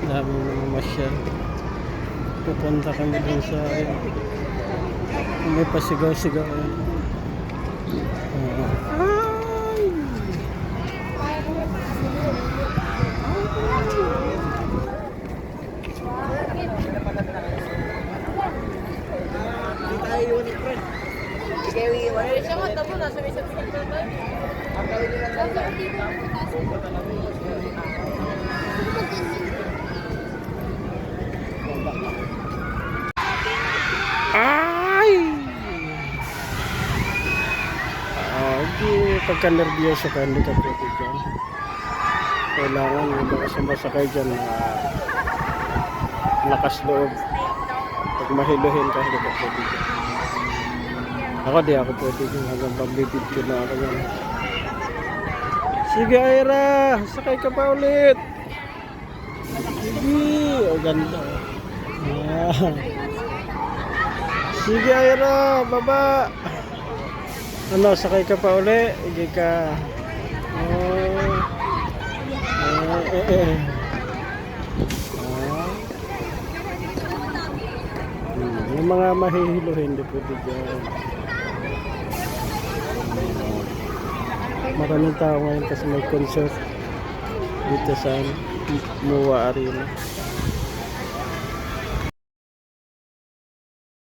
daming namamasyal. Pupunta kami dun sa may pasigaw-sigaw. Ay! Pagka nervyoso ka, hindi ka pwede dyan. Kailangan yung mga sumasakay dyan na lakas loob. Pag mahiluhin ka, hindi ka pwede dyan. Ako di ako pwede dyan hanggang pagbibidyo na ako yan. Sige Ira, sakay ka pa ulit. Sige, ganda. Sige Ira, baba. Ano, sakay ka pa uli? Hindi ka. Yung mga mahihiluhin, hindi pwede dyan. Maraming tao ngayon kasi may concert dito sa MUA Arena.